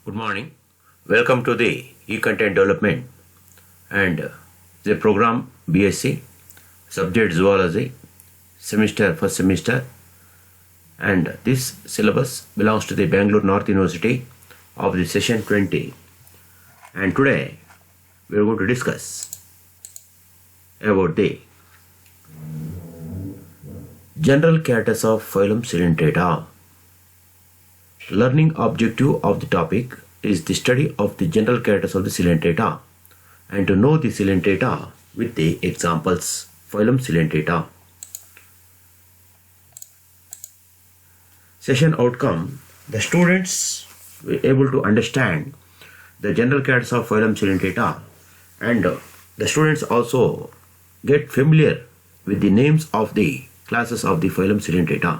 Good morning. Welcome to the e-content development and the program BSc, subject zoology, first semester, and this syllabus belongs to the Bangalore North University of the session 20. And today we are going to discuss about the general characters of phylum Coelenterata. Learning objective of the topic is the study of the general characters of the Coelenterata and to know the Coelenterata with the examples. Phylum Coelenterata. Session outcome: the students were able to understand the general characters of phylum Coelenterata, and the students also get familiar with the names of the classes of the phylum Coelenterata.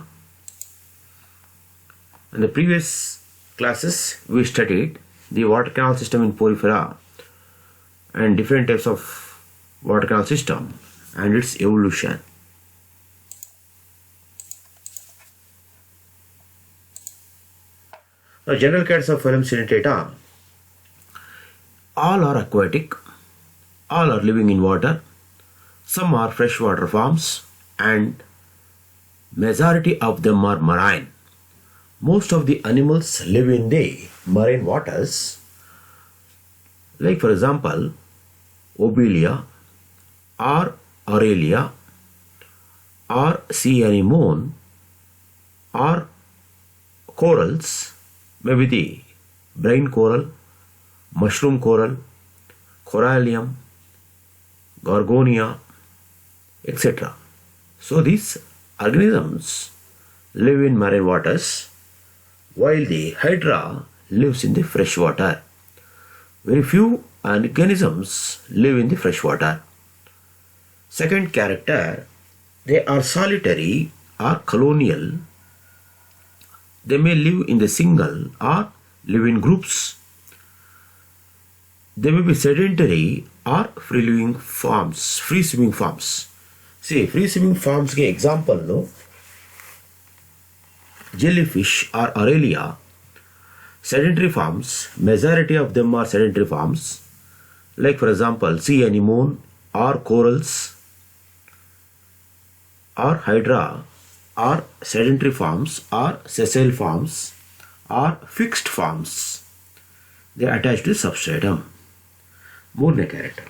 In the previous classes, we studied the water canal system in Porifera and different types of water canal system and its evolution. Now, general characters of phylum Coelenterata: all are aquatic, all are living in water, some are freshwater forms, and majority of them are marine. Most of the animals live in the marine waters, like for example, Obelia or Aurelia or sea anemone or corals, maybe the brine coral, mushroom coral, corallium, gorgonia, etc. So these organisms live in marine waters, while the hydra lives in the freshwater. Very few organisms live in the freshwater. Second character, they are solitary or colonial. They may live in the single or live in groups. They may be sedentary or free-swimming forms. See, free-swimming forms के example low, jellyfish or Aurelia. Sedentary forms, majority of them are sedentary forms, like for example sea anemone or corals or hydra, or sedentary forms or sessile forms or fixed forms. They are attached to substratum. ಮೂರನೇ character.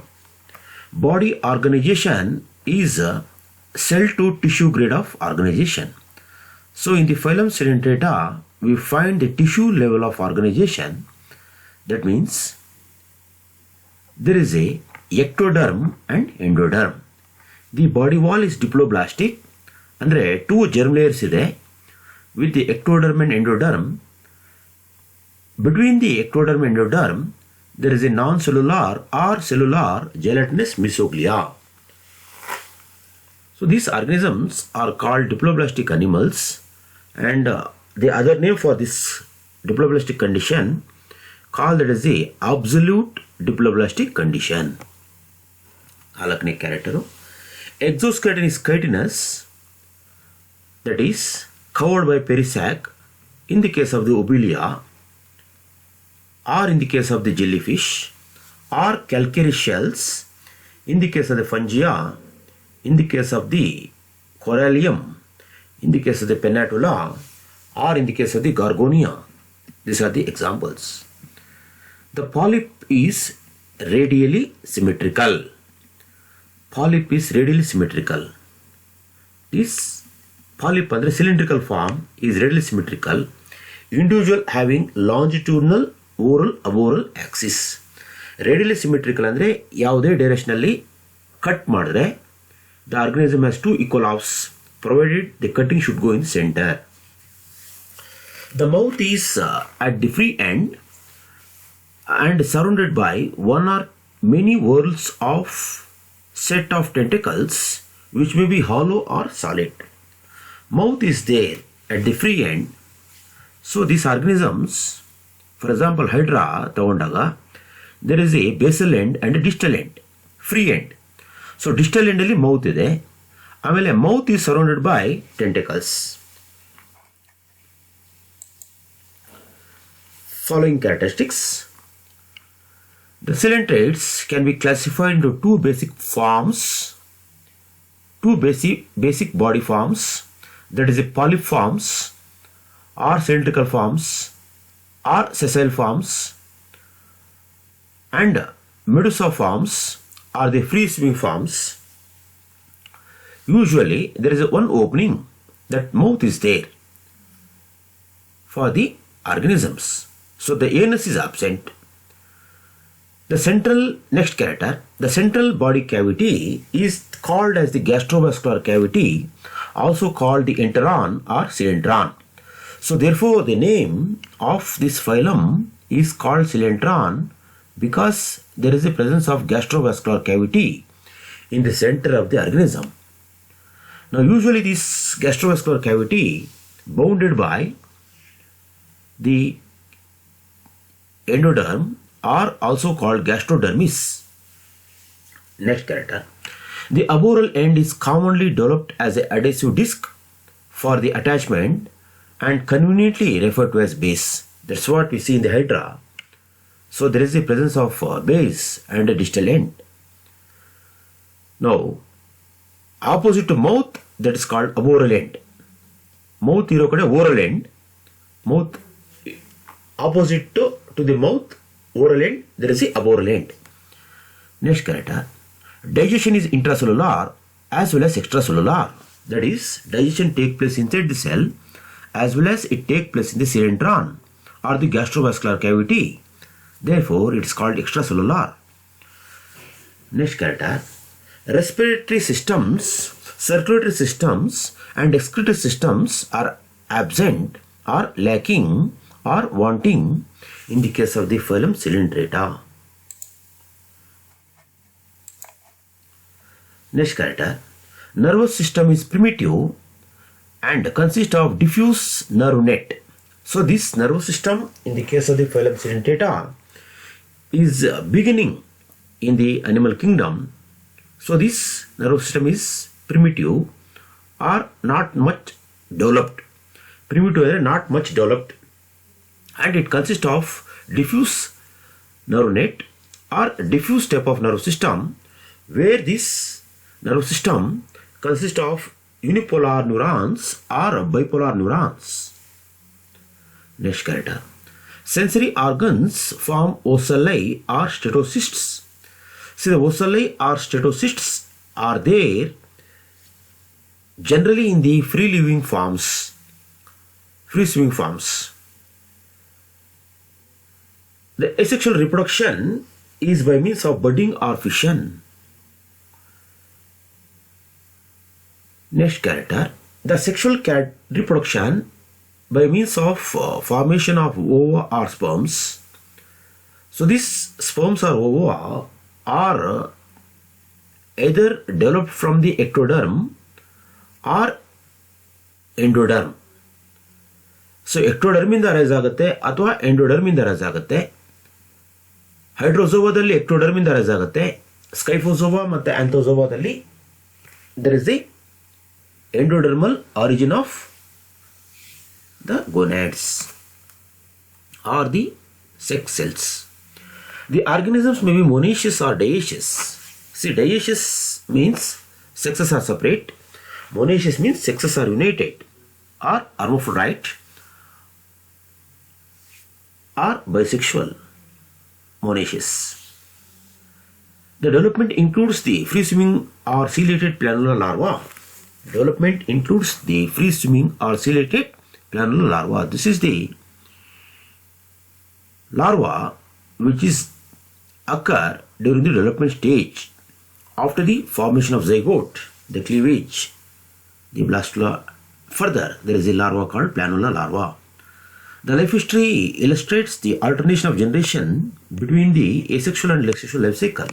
Body organization is a cell to tissue grade of organization. So in the phylum Coelenterata, we find the tissue level of organization. That means there is a ectoderm and endoderm. The body wall is diploblastic, andre two germ layers ide with the ectoderm and endoderm. Between the ectoderm and endoderm, there is a non-cellular or cellular gelatinous mesoglea. So these organisms are called diploblastic animals, and the other name for this diploblastic condition called as the absolute diploblastic condition. Halakne character. Exoskeleton is chitinous, that is covered by perisac in the case of the Obelia, or in the case of the jellyfish, or calcareous shells in the case of the fungia, in the case of the corallium, in the case of the pennatula, or in the case of the gorgonia. These are the examples. The polyp is radially symmetrical. Polyp is radially symmetrical. This polyp under cylindrical form is radially symmetrical. Individual having longitudinal oral aboral axis. Radially symmetrical andre ಯಾವುದೇ directionally cut ಮಾಡಿದ್ರೆ the organism has two equal halves, provided the cutting should go in the center. The mouth is at the free end and surrounded by one or many whorls of set of tentacles which may be hollow or solid. Mouth is there at the free end. So these organisms, for example hydra ತಗೊಂಡಾಗ there is a basal end and a distal end, free end. So distal end ಅಲ್ಲಿ mouth ಇದೆ, ಆಮೇಲೆ mouth is surrounded by tentacles. following characteristics. The coelentrates can be classified into two basic forms, two basic body forms, that is, polyp forms or cylindrical forms or sessile forms, and medusa forms are the free swimming forms. Usually there is one opening, that mouth is there for the organisms, so the anus is absent. The central body cavity is called as the gastrovascular cavity, also called the enteron or coelentron. So therefore the name of this phylum is called coelentron, because there is a presence of gastrovascular cavity in the center of the organism. Now usually this gastrovascular cavity bounded by the endoderm are also called gastrodermis. Next character. The aboral end is commonly developed as an adhesive disc for the attachment and conveniently referred to as base. That's what we see in the hydra. So there is the presence of base and a distal end. Now, opposite to mouth, that is called aboral end. Mouth iro kade oral end. Mouth opposite to the mouth, oral end, there is the aboral end. Next character. Digestion is intracellular as well as extracellular. That is, digestion takes place inside the cell as well as it takes place in the coelentron or the gastrovascular cavity. Therefore, it is called extracellular. Next character. Respiratory systems, circulatory systems and excretory systems are absent or lacking or wanting in the case of the phylum Coelentrata. Next character. Nervous system is primitive and consists of diffuse nerve net. So this nervous system in the case of the phylum Coelentrata is beginning in the animal kingdom. So this nervous system is primitive or not much developed. Primitive or not much developed, and it consists of diffuse nerve net or diffuse type of nerve system, where this nerve system consists of unipolar neurons or bipolar neurons. Next character. Sensory organs form ocelli or stetocysts. See, the ocelli or stetocysts are there generally in the free swimming forms. The asexual reproduction is by means of budding or fission. Next character. The sexual reproduction by means of formation of ova or sperms. So these sperms or ova are either developed from the ectoderm or endoderm. So ectoderm ಇಂದ arise ಆಗುತ್ತೆ ಅಥವಾ endoderm ಇಂದ arise ಆಗುತ್ತೆ. ಹೈಡ್ರೋಜೋವಾದಲ್ಲಿ ectoderm ಇಂದ arise ಆಗುತ್ತೆ. ಸ್ಕೈಫೋಜೋವಾ ಮತ್ತು ಆಂಥೋಜೋವಾದಲ್ಲಿ there is the endodermal origin of the gonads or the sex cells. The organisms may be monoecious or dioecious. See, dioecious means sexes are separate. Monoecious means sexes are united or hermaphrodite or bisexual. Monoecious. The development includes the free swimming or ciliated planular larva. Development includes the free swimming or ciliated planular larva. This is the larva which is occur during the development stage after the formation of zygote, the cleavage, the blastula. Further, there is a larva called planular larva. The life history illustrates the alternation of generation between the asexual and sexual life cycle.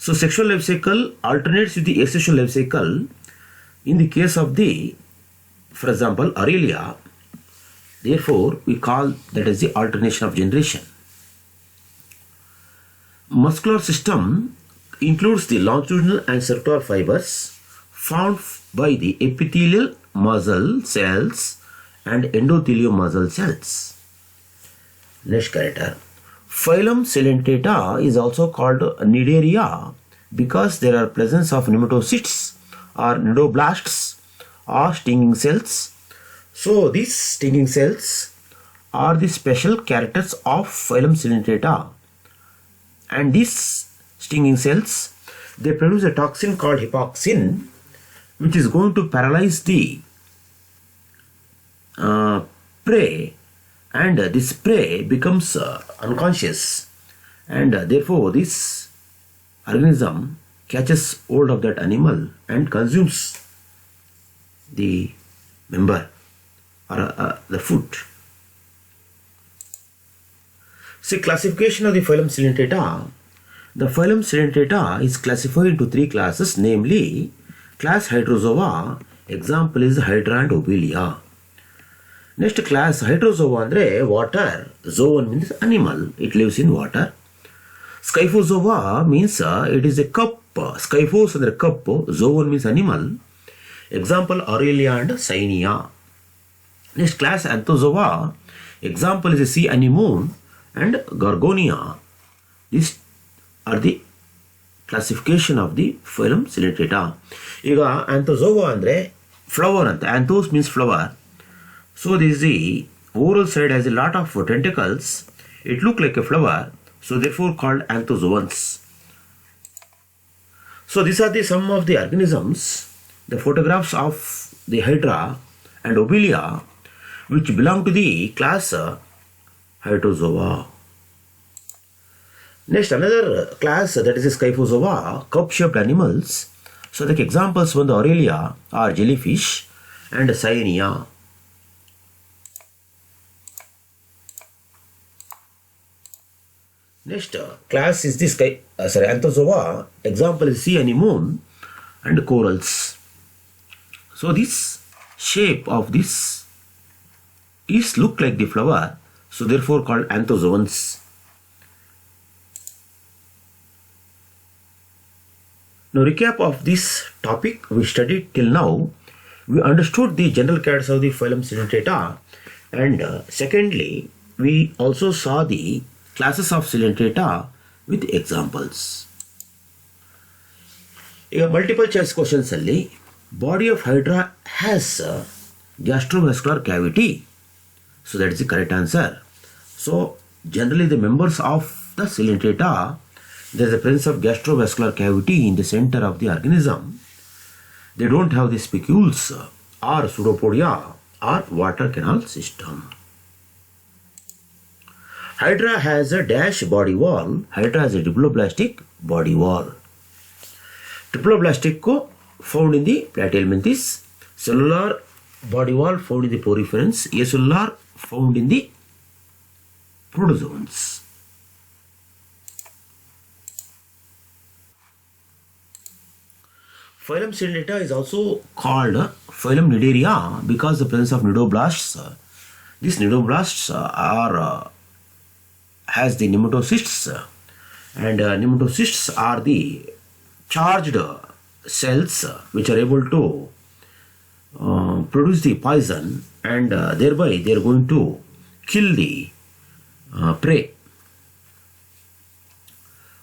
So sexual life cycle alternates with the asexual life cycle in the case of the, for example, Aurelia. Therefore, we call that as the alternation of generation. Muscular system includes the longitudinal and circular fibers formed by the epithelial muscle cells and endothelial muscle cells. Next character. Phylum Coelentata is also called Cnidaria because there are presence of nematocysts or cnidoblasts or stinging cells. So these stinging cells are the special characters of Phylum Coelentata, and these stinging cells, they produce a toxin called hypoxin, which is going to paralyze the prey, and this prey becomes unconscious, and therefore this organism catches hold of that animal and consumes the member or the food. See, classification of the phylum Coelentata. The phylum Coelentata is classified into three classes, namely class Hydrozoa. Example is Hydra and Obelia. Next class Hydrozoa andre water. Zoan means animal, it lives in water. Scyphozoa means it is a cup. Scyphos andre cup. Zoan means animal. Example Aurelia and Cyania. Next class Anthozoa. Example is a sea anemone and Gorgonia. These are the classification of the phylum Coelentata. Iga Anthozoa andre flower anta. Anthos means flower. So this is the oral side has a lot of tentacles. It looks like a flower. So therefore called anthozoans. So these are the some of the organisms, the photographs of the Hydra and Obelia, which belong to the class Hydrozoa. Next, another class, that is Scyphozoa, cup-shaped animals. So the examples from the Aurelia are jellyfish and Cyania. Next class is this Anthozoa. Example is sea anemone and corals. So this shape of this is look like the flower, so therefore called anthozoans. Now recap of this topic we studied till now. We understood the general characters of the phylum Coelentata, and secondly we also saw the classes of Coelentata with examples. ಈಗ multiple choice questions ಅಲ್ಲಿ body of Hydra has gastrovascular cavity. So that is the correct answer. So generally the members of the Coelentata, there is a presence of gastrovascular cavity in the center of the organism. They don't have the spicules or pseudopodia or water canal system. Hydra has a dash body wall. Hydra has a diploblastic body wall. Diploblastic found in the platyhelminthes. Cellular body wall found in the poriferans. Acellular found in the protozoans. Phylum Coelentata is also called phylum Cnidaria because the presence of cnidoblasts. These cnidoblasts are has the nematocysts, and nematocysts are the charged cells which are able to produce the poison, and thereby they are going to kill the prey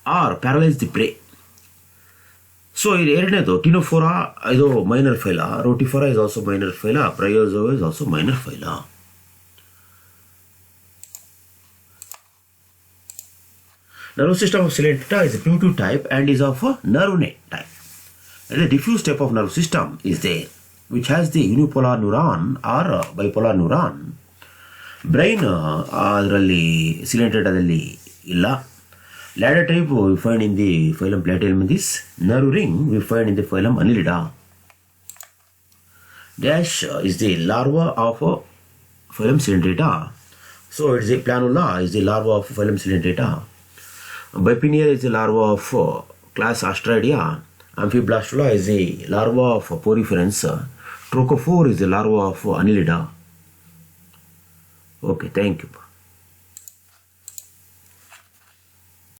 or paralyze the prey. So ಎರಡನೇದು Ctenophora ಇದು minor phyla, Rotifera is also minor phyla, Bryozoa is also minor phyla. Nervous system of Coelentata is a primitive type and is of a nerve net type. And the diffuse type of nervous system is there, which has the unipolar neuron or bipolar neuron. Brain ಅದರಲ್ಲಿ Coelentataದಲ್ಲಿ ಇಲ್ಲ. Ladder type we find in the phylum Platyhelminthes. Nerve ring we find in the phylum Annelida. Dash is the larva of phylum Coelentata. So it is a planula is the larva of phylum Coelentata. Bipinnea is the larva of class Astradia. Amphiblastula is the larva of poriferans. Trochophore is the larva of Annelida. Okay, thank you.